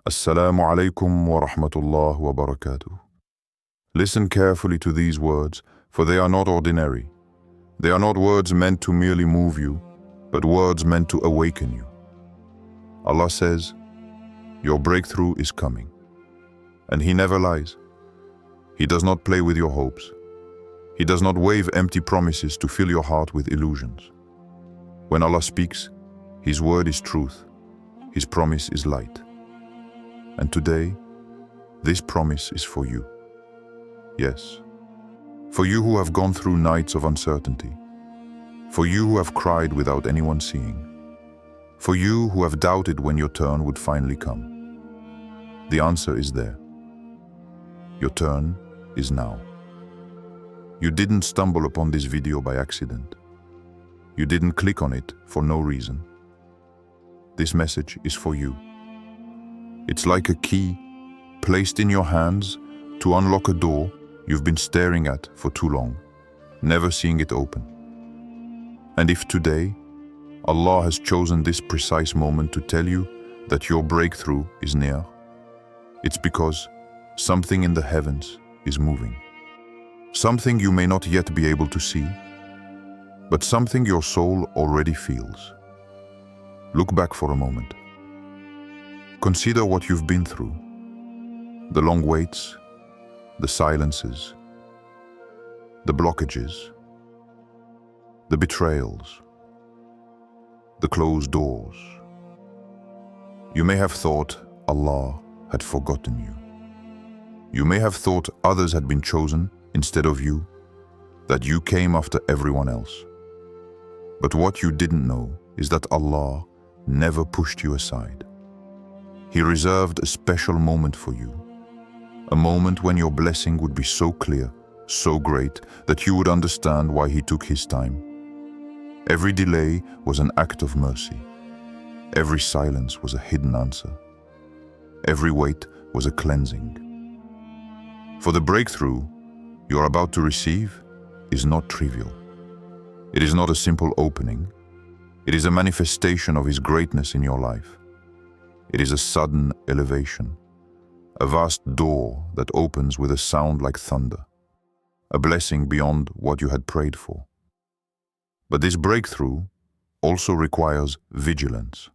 Assalamu alaikum wa rahmatullah wa barakatuh. Listen carefully to these words, for they are not ordinary. They are not words meant to merely move you, but words meant to awaken you. Allah says, your breakthrough is coming. And He never lies. He does not play with your hopes. He does not wave empty promises to fill your heart with illusions. When Allah speaks, His word is truth. His promise is light. And today, this promise is for you. Yes, for you who have gone through nights of uncertainty, for you who have cried without anyone seeing, for you who have doubted when your turn would finally come. The answer is there. Your turn is now. You didn't stumble upon this video by accident. You didn't click on it for no reason. This message is for you. It's like a key placed in your hands to unlock a door you've been staring at for too long, never seeing it open. And if today, Allah has chosen this precise moment to tell you that your breakthrough is near, it's because something in the heavens is moving. Something you may not yet be able to see, but something your soul already feels. Look back for a moment. Consider what you've been through. The long waits, the silences, the blockages, the betrayals, the closed doors. You may have thought Allah had forgotten you. You may have thought others had been chosen instead of you, that you came after everyone else. But what you didn't know is that Allah never pushed you aside. He reserved a special moment for you, a moment when your blessing would be so clear, so great, that you would understand why He took His time. Every delay was an act of mercy. Every silence was a hidden answer. Every wait was a cleansing. For the breakthrough you are about to receive is not trivial. It is not a simple opening. It is a manifestation of His greatness in your life. It is a sudden elevation, a vast door that opens with a sound like thunder, a blessing beyond what you had prayed for. But this breakthrough also requires vigilance.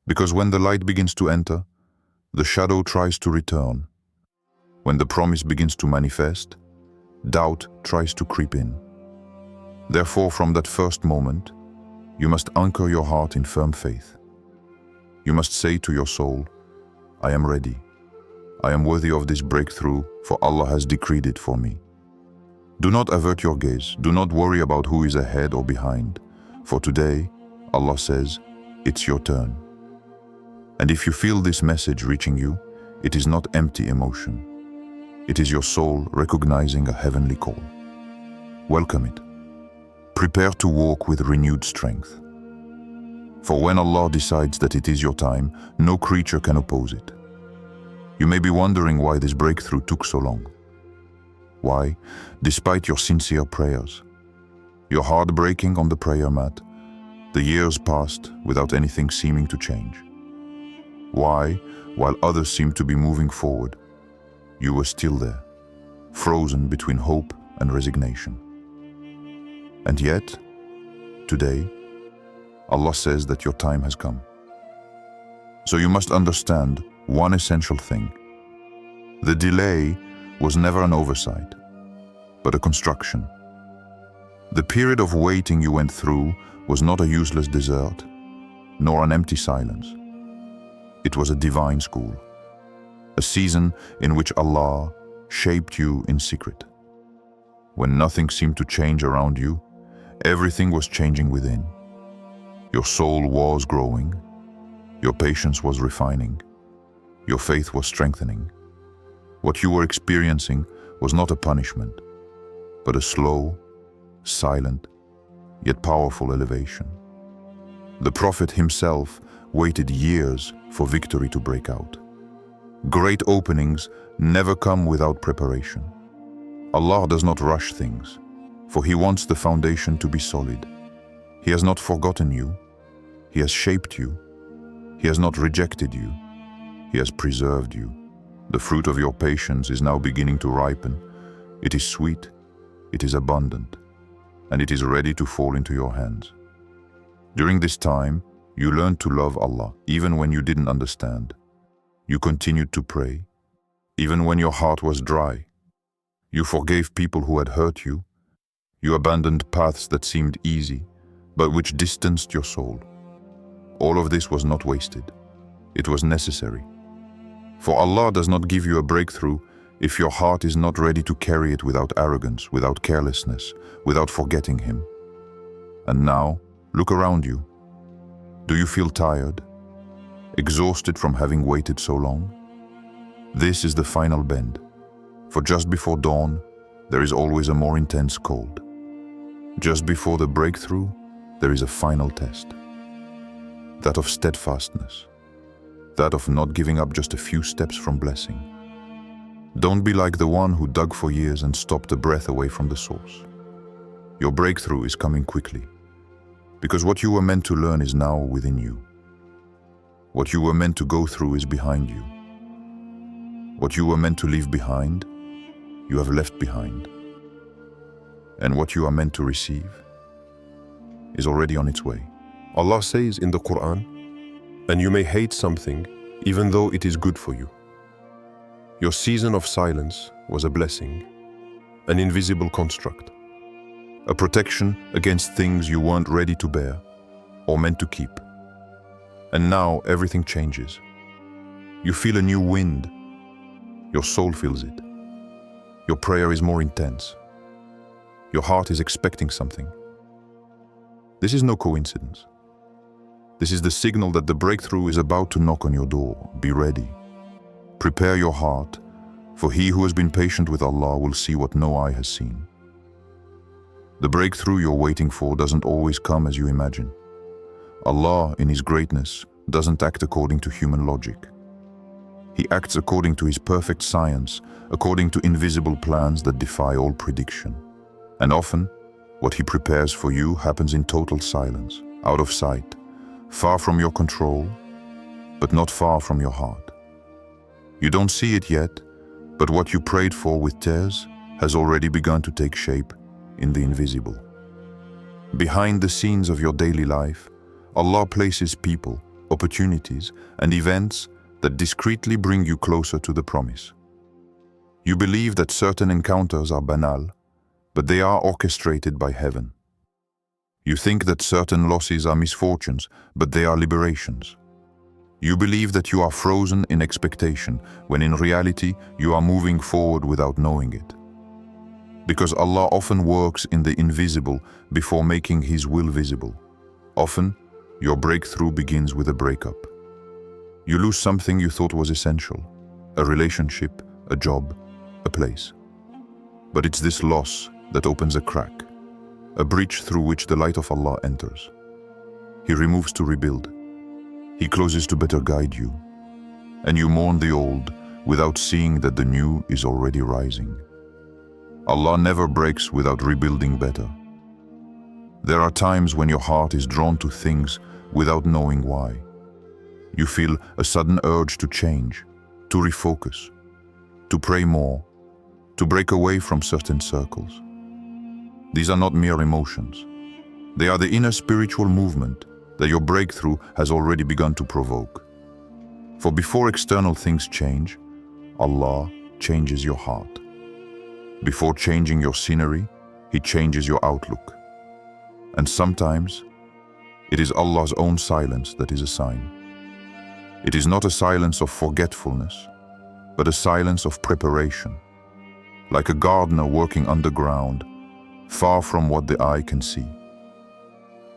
Because when the light begins to enter, the shadow tries to return. When the promise begins to manifest, doubt tries to creep in. Therefore, from that first moment, you must anchor your heart in firm faith. You must say to your soul, I am ready. I am worthy of this breakthrough, for Allah has decreed it for me. Do not avert your gaze. Do not worry about who is ahead or behind. For today, Allah says, it's your turn. And if you feel this message reaching you, it is not empty emotion. It is your soul recognizing a heavenly call. Welcome it. Prepare to walk with renewed strength. For when Allah decides that it is your time, no creature can oppose it. You may be wondering why this breakthrough took so long. Why, despite your sincere prayers, your heart breaking on the prayer mat, the years passed without anything seeming to change. Why, while others seemed to be moving forward, you were still there, frozen between hope and resignation. And yet, today, Allah says that your time has come. So you must understand one essential thing. The delay was never an oversight, but a construction. The period of waiting you went through was not a useless desert, nor an empty silence. It was a divine school, a season in which Allah shaped you in secret. When nothing seemed to change around you, everything was changing within. Your soul was growing, your patience was refining, your faith was strengthening. What you were experiencing was not a punishment, but a slow, silent, yet powerful elevation. The Prophet himself waited years for victory to break out. Great openings never come without preparation. Allah does not rush things, for He wants the foundation to be solid. He has not forgotten you. He has shaped you. He has not rejected you. He has preserved you. The fruit of your patience is now beginning to ripen. It is sweet, it is abundant, and it is ready to fall into your hands. During this time, you learned to love Allah, even when you didn't understand. You continued to pray, even when your heart was dry. You forgave people who had hurt you. You abandoned paths that seemed easy, but which distanced your soul. All of this was not wasted. It was necessary. For Allah does not give you a breakthrough if your heart is not ready to carry it without arrogance, without carelessness, without forgetting Him. And now, look around you. Do you feel tired? Exhausted from having waited so long? This is the final bend. For just before dawn, there is always a more intense cold. Just before the breakthrough, there is a final test. That of steadfastness. That of not giving up just a few steps from blessing. Don't be like the one who dug for years and stopped the breath away from the source. Your breakthrough is coming quickly, because what you were meant to learn is now within you. What you were meant to go through is behind you. What you were meant to leave behind, you have left behind. And what you are meant to receive is already on its way. Allah says in the Quran, "And you may hate something even though it is good for you." Your season of silence was a blessing, an invisible construct, a protection against things you weren't ready to bear or meant to keep. And now everything changes. You feel a new wind. Your soul feels it. Your prayer is more intense. Your heart is expecting something. This is no coincidence. This is the signal that the breakthrough is about to knock on your door. Be ready. Prepare your heart, for he who has been patient with Allah will see what no eye has seen. The breakthrough you're waiting for doesn't always come as you imagine. Allah, in His greatness, doesn't act according to human logic. He acts according to His perfect science, according to invisible plans that defy all prediction. And often, what He prepares for you happens in total silence, out of sight, far from your control, but not far from your heart. You don't see it yet, but what you prayed for with tears has already begun to take shape in the invisible. Behind the scenes of your daily life, Allah places people, opportunities, and events that discreetly bring you closer to the promise. You believe that certain encounters are banal, but they are orchestrated by heaven. You think that certain losses are misfortunes, but they are liberations. You believe that you are frozen in expectation, when in reality you are moving forward without knowing it. Because Allah often works in the invisible before making His will visible. Often, your breakthrough begins with a breakup. You lose something you thought was essential, a relationship, a job, a place. But it's this loss that opens a crack, a breach through which the light of Allah enters. He removes to rebuild. He closes to better guide you. And you mourn the old without seeing that the new is already rising. Allah never breaks without rebuilding better. There are times when your heart is drawn to things without knowing why. You feel a sudden urge to change, to refocus, to pray more, to break away from certain circles. These are not mere emotions. They are the inner spiritual movement that your breakthrough has already begun to provoke. For before external things change, Allah changes your heart. Before changing your scenery, He changes your outlook. And sometimes, it is Allah's own silence that is a sign. It is not a silence of forgetfulness, but a silence of preparation, like a gardener working underground, far from what the eye can see.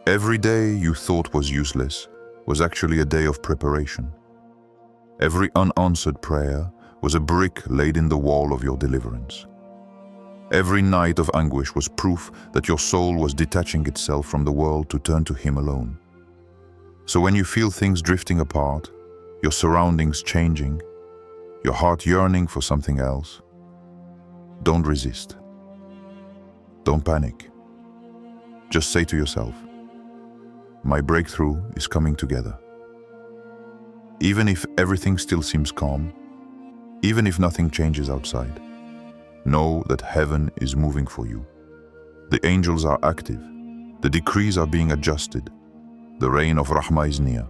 Every day you thought was useless was actually a day of preparation. Every unanswered prayer was a brick laid in the wall of your deliverance. Every night of anguish was proof that your soul was detaching itself from the world to turn to Him alone. So when you feel things drifting apart, your surroundings changing, your heart yearning for something else, don't resist. Don't panic. Just say to yourself, my breakthrough is coming together. Even if everything still seems calm, even if nothing changes outside, know that heaven is moving for you. The angels are active. The decrees are being adjusted. The reign of Rahmah is near.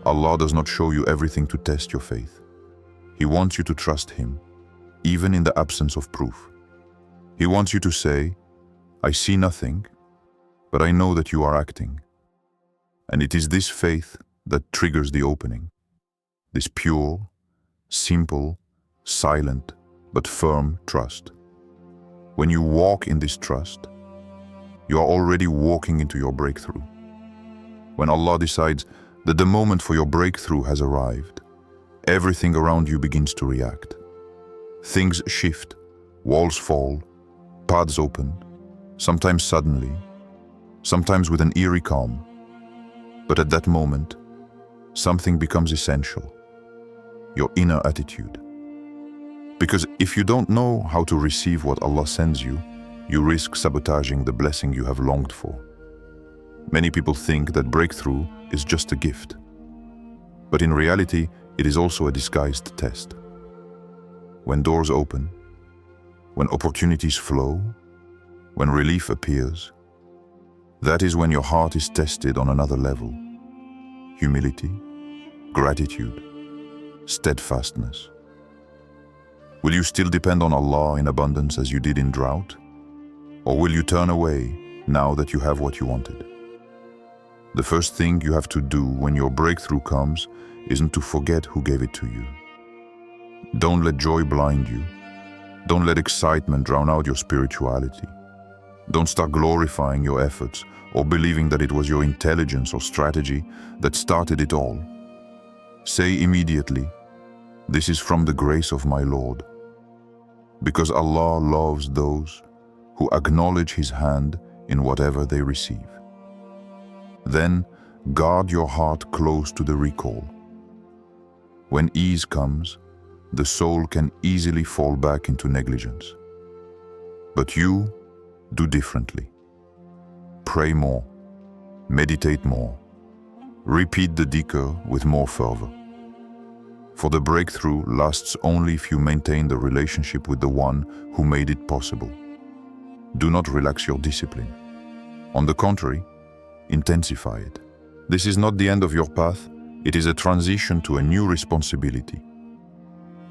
Allah does not show you everything to test your faith. He wants you to trust Him, even in the absence of proof. He wants you to say, I see nothing, but I know that you are acting. And it is this faith that triggers the opening. This pure, simple, silent, but firm trust. When you walk in this trust, you are already walking into your breakthrough. When Allah decides that the moment for your breakthrough has arrived, everything around you begins to react. Things shift, walls fall, paths open, sometimes suddenly, sometimes with an eerie calm. But at that moment, something becomes essential: your inner attitude. Because if you don't know how to receive what Allah sends you, you risk sabotaging the blessing you have longed for. Many people think that breakthrough is just a gift. But in reality, it is also a disguised test. When doors open, when opportunities flow, when relief appears, that is when your heart is tested on another level. Humility, gratitude, steadfastness. Will you still depend on Allah in abundance as you did in drought? Or will you turn away now that you have what you wanted? The first thing you have to do when your breakthrough comes isn't to forget who gave it to you. Don't let joy blind you. Don't let excitement drown out your spirituality. Don't start glorifying your efforts or believing that it was your intelligence or strategy that started it all. Say immediately, this is from the grace of my Lord. Because Allah loves those who acknowledge His hand in whatever they receive. Then guard your heart close to the recall. When ease comes, the soul can easily fall back into negligence. But you do differently. Pray more, meditate more, repeat the dhikr with more fervor. For the breakthrough lasts only if you maintain the relationship with the one who made it possible. Do not relax your discipline. On the contrary, intensify it. This is not the end of your path, it is a transition to a new responsibility.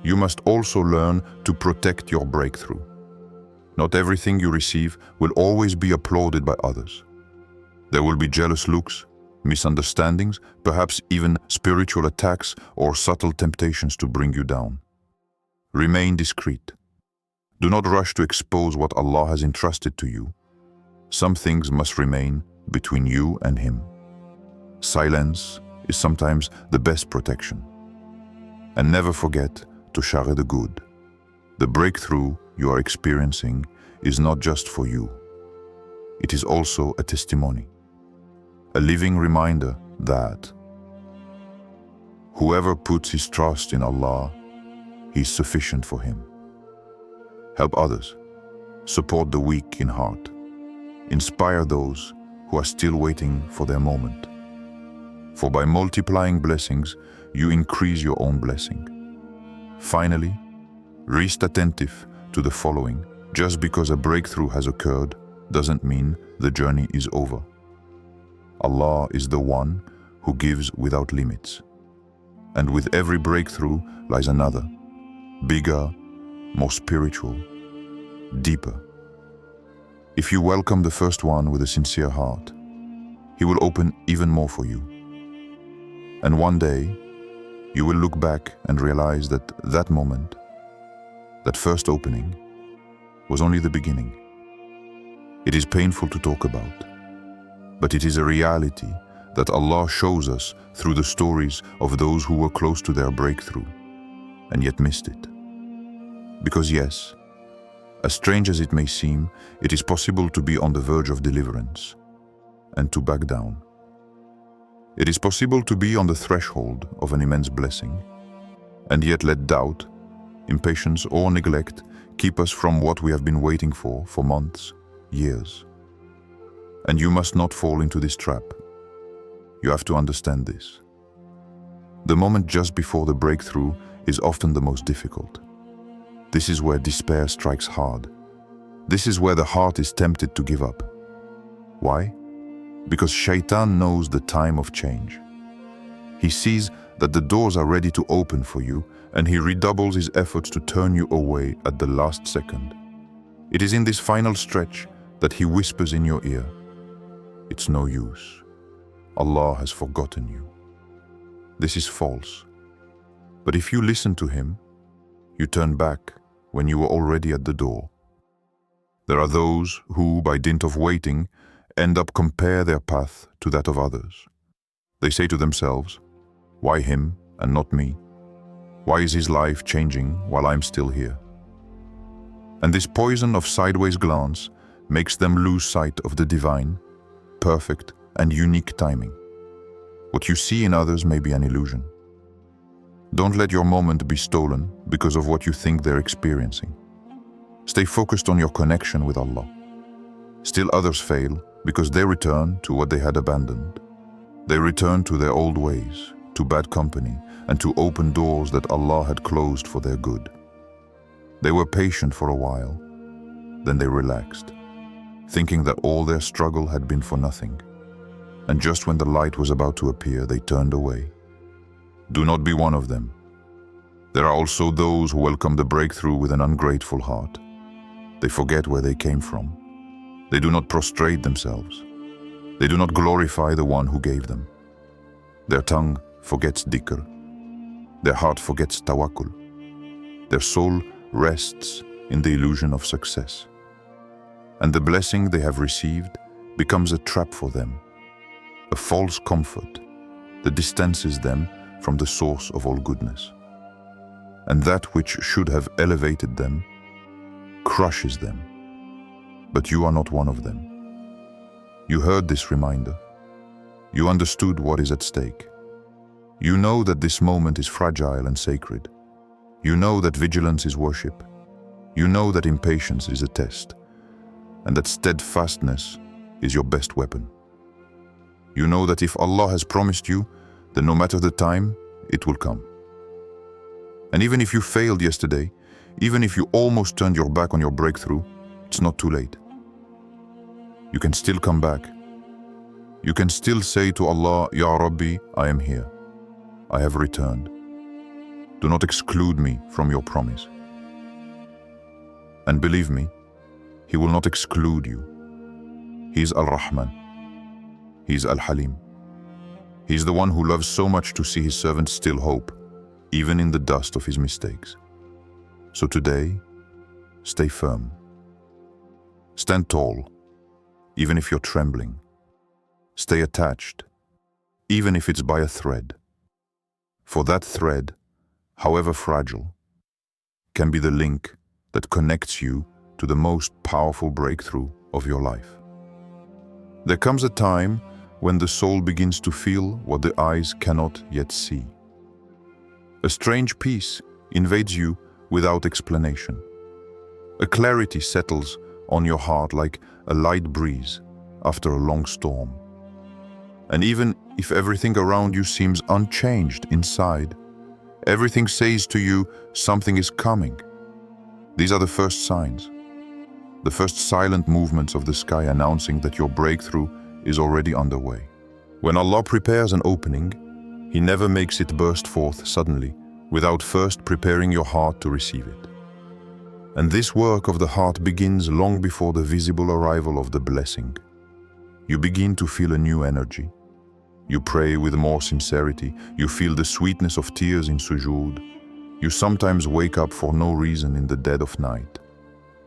You must also learn to protect your breakthrough. Not everything you receive will always be applauded by others. There will be jealous looks, misunderstandings, perhaps even spiritual attacks or subtle temptations to bring you down. Remain discreet. Do not rush to expose what Allah has entrusted to you. Some things must remain between you and Him. Silence is sometimes the best protection. And never forget to share the good. The breakthrough you are experiencing is not just for you. It is also a testimony, a living reminder that whoever puts his trust in Allah, He is sufficient for him. Help others, support the weak in heart, inspire those who are still waiting for their moment. For by multiplying blessings, you increase your own blessing. Finally, rest attentive to the following. Just because a breakthrough has occurred doesn't mean the journey is over. Allah is the one who gives without limits. And with every breakthrough lies another, bigger, more spiritual, deeper. If you welcome the first one with a sincere heart, He will open even more for you. And one day, you will look back and realize that that moment, that first opening, was only the beginning. It is painful to talk about, but it is a reality that Allah shows us through the stories of those who were close to their breakthrough and yet missed it. Because yes, as strange as it may seem, it is possible to be on the verge of deliverance and to back down. It is possible to be on the threshold of an immense blessing and yet let doubt, impatience or neglect keep us from what we have been waiting for months, years. And you must not fall into this trap. You have to understand this. The moment just before the breakthrough is often the most difficult. This is where despair strikes hard. This is where the heart is tempted to give up. Why? Because Shaitan knows the time of change. He sees that the doors are ready to open for you, and he redoubles his efforts to turn you away at the last second. It is in this final stretch that he whispers in your ear, "It's no use. Allah has forgotten you." This is false. But if you listen to him, you turn back when you were already at the door. There are those who, by dint of waiting, end up compare their path to that of others. They say to themselves, "Why him and not me? Why is his life changing while I'm still here?" And this poison of sideways glance makes them lose sight of the divine, perfect, and unique timing. What you see in others may be an illusion. Don't let your moment be stolen because of what you think they're experiencing. Stay focused on your connection with Allah. Still others fail because they return to what they had abandoned. They return to their old ways, to bad company, and to open doors that Allah had closed for their good. They were patient for a while, then they relaxed, thinking that all their struggle had been for nothing. And just when the light was about to appear, they turned away. Do not be one of them. There are also those who welcome the breakthrough with an ungrateful heart. They forget where they came from. They do not prostrate themselves. They do not glorify the one who gave them. Their tongue forgets dhikr. Their heart forgets tawakkul. Their soul rests in the illusion of success. And the blessing they have received becomes a trap for them, a false comfort that distances them from the source of all goodness. And that which should have elevated them crushes them. But you are not one of them. You heard this reminder. You understood what is at stake. You know that this moment is fragile and sacred. You know that vigilance is worship. You know that impatience is a test, and that steadfastness is your best weapon. You know that if Allah has promised you, then no matter the time, it will come. And even if you failed yesterday, even if you almost turned your back on your breakthrough, it's not too late. You can still come back. You can still say to Allah, "Ya Rabbi, I am here. I have returned. Do not exclude me from your promise." And believe me, He will not exclude you. He is Al-Rahman. He is Al-Halim. He is the one who loves so much to see His servants still hope, even in the dust of his mistakes. So today, stay firm. Stand tall, even if you're trembling. Stay attached, even if it's by a thread. For that thread, however fragile, can be the link that connects you to the most powerful breakthrough of your life. There comes a time when the soul begins to feel what the eyes cannot yet see. A strange peace invades you without explanation. A clarity settles on your heart like a light breeze after a long storm. And even if everything around you seems unchanged inside, everything says to you something is coming. These are the first signs, the first silent movements of the sky announcing that your breakthrough is already underway. When Allah prepares an opening, He never makes it burst forth suddenly without first preparing your heart to receive it. And this work of the heart begins long before the visible arrival of the blessing. You begin to feel a new energy. You pray with more sincerity. You feel the sweetness of tears in sujood. You sometimes wake up for no reason in the dead of night,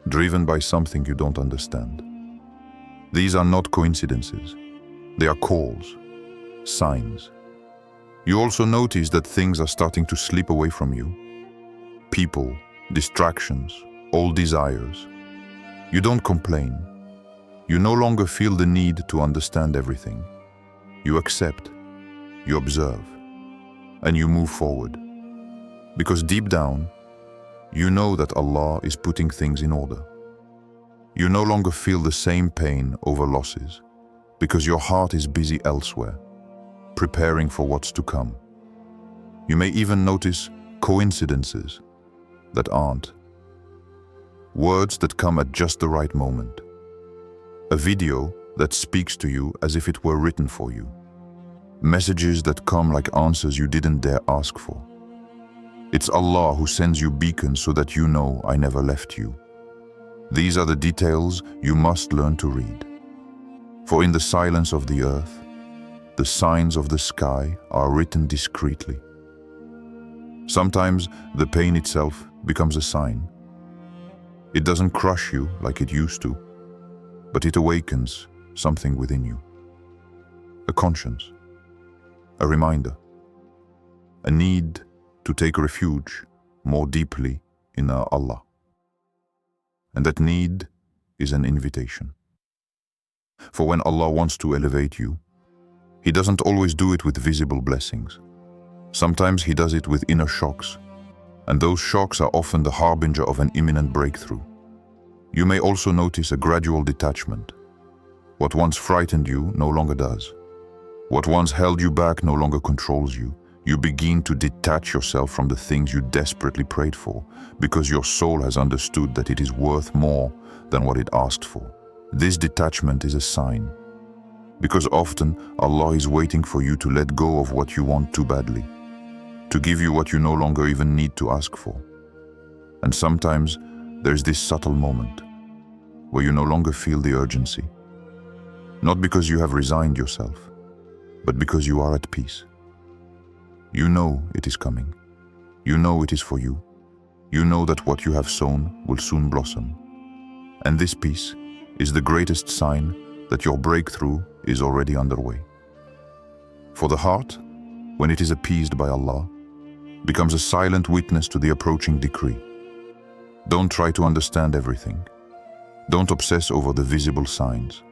driven by something you don't understand. These are not coincidences. They are calls, signs. You also notice that things are starting to slip away from you. People, distractions, old desires. You don't complain. You no longer feel the need to understand everything. You accept, you observe, and you move forward. Because deep down, you know that Allah is putting things in order. You no longer feel the same pain over losses, because your heart is busy elsewhere, preparing for what's to come. You may even notice coincidences that aren't. Words that come at just the right moment. A video that speaks to you as if it were written for you. Messages that come like answers you didn't dare ask for. It's Allah who sends you beacons so that you know I never left you. These are the details you must learn to read. For in the silence of the earth, the signs of the sky are written discreetly. Sometimes the pain itself becomes a sign. It doesn't crush you like it used to, but it awakens something within you. A conscience, a reminder, a need to take refuge more deeply in Allah. And that need is an invitation. For when Allah wants to elevate you, He doesn't always do it with visible blessings. Sometimes He does it with inner shocks, and those shocks are often the harbinger of an imminent breakthrough. You may also notice a gradual detachment. What once frightened you no longer does. What once held you back no longer controls you. You begin to detach yourself from the things you desperately prayed for, because your soul has understood that it is worth more than what it asked for. This detachment is a sign, because often Allah is waiting for you to let go of what you want too badly, to give you what you no longer even need to ask for. And sometimes there's this subtle moment where you no longer feel the urgency, not because you have resigned yourself, but because you are at peace. You know it is coming. You know it is for you. You know that what you have sown will soon blossom. And this peace is the greatest sign that your breakthrough is already underway. For the heart, when it is appeased by Allah, becomes a silent witness to the approaching decree. Don't try to understand everything. Don't obsess over the visible signs.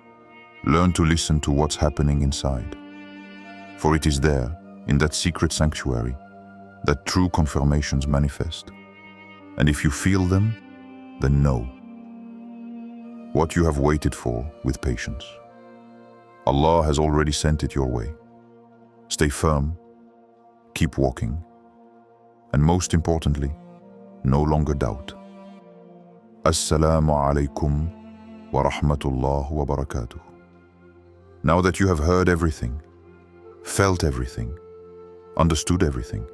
Learn to listen to what's happening inside. For it is there, in that secret sanctuary, that true confirmations manifest. And if you feel them, then know what you have waited for with patience. Allah has already sent it your way. Stay firm, keep walking, and most importantly, no longer doubt. Assalamu alaikum wa rahmatullah wa barakatuh. Now that you have heard everything, felt everything, understood everything,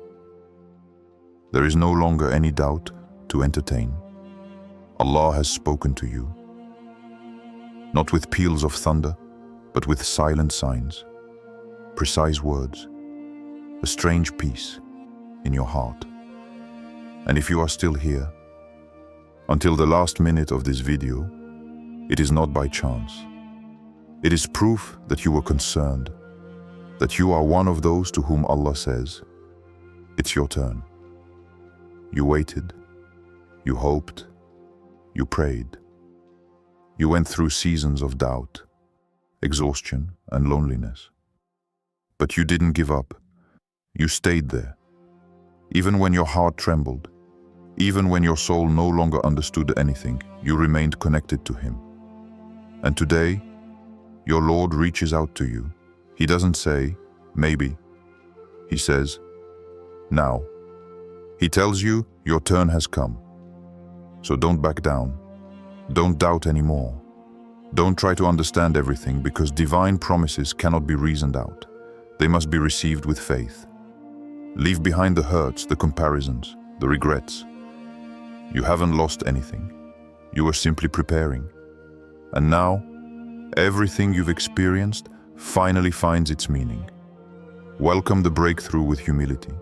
there is no longer any doubt to entertain. Allah has spoken to you, not with peals of thunder, but with silent signs, precise words, a strange peace in your heart. And if you are still here, until the last minute of this video, it is not by chance. It is proof that you were concerned, that you are one of those to whom Allah says, it's your turn. You waited, you hoped, you prayed. You went through seasons of doubt, exhaustion, and loneliness. But you didn't give up. You stayed there. Even when your heart trembled, even when your soul no longer understood anything, you remained connected to Him. And today, your Lord reaches out to you. He doesn't say, maybe. He says, now. He tells you your turn has come. So don't back down. Don't doubt anymore. Don't try to understand everything, because divine promises cannot be reasoned out. They must be received with faith. Leave behind the hurts, the comparisons, the regrets. You haven't lost anything. You were simply preparing. And now, everything you've experienced finally finds its meaning. Welcome the breakthrough with humility.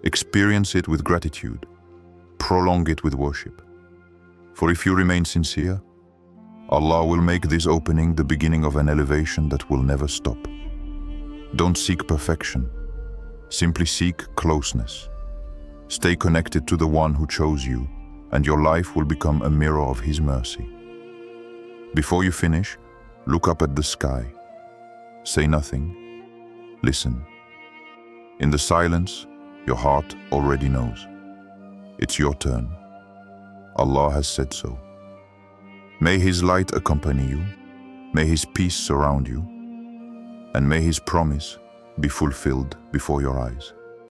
Experience it with gratitude. Prolong it with worship. For if you remain sincere, Allah will make this opening the beginning of an elevation that will never stop. Don't seek perfection. Simply seek closeness. Stay connected to the one who chose you, and your life will become a mirror of His mercy. Before you finish, look up at the sky. Say nothing. Listen. In the silence, your heart already knows. It's your turn. Allah has said so. May His light accompany you, may His peace surround you, and may His promise be fulfilled before your eyes.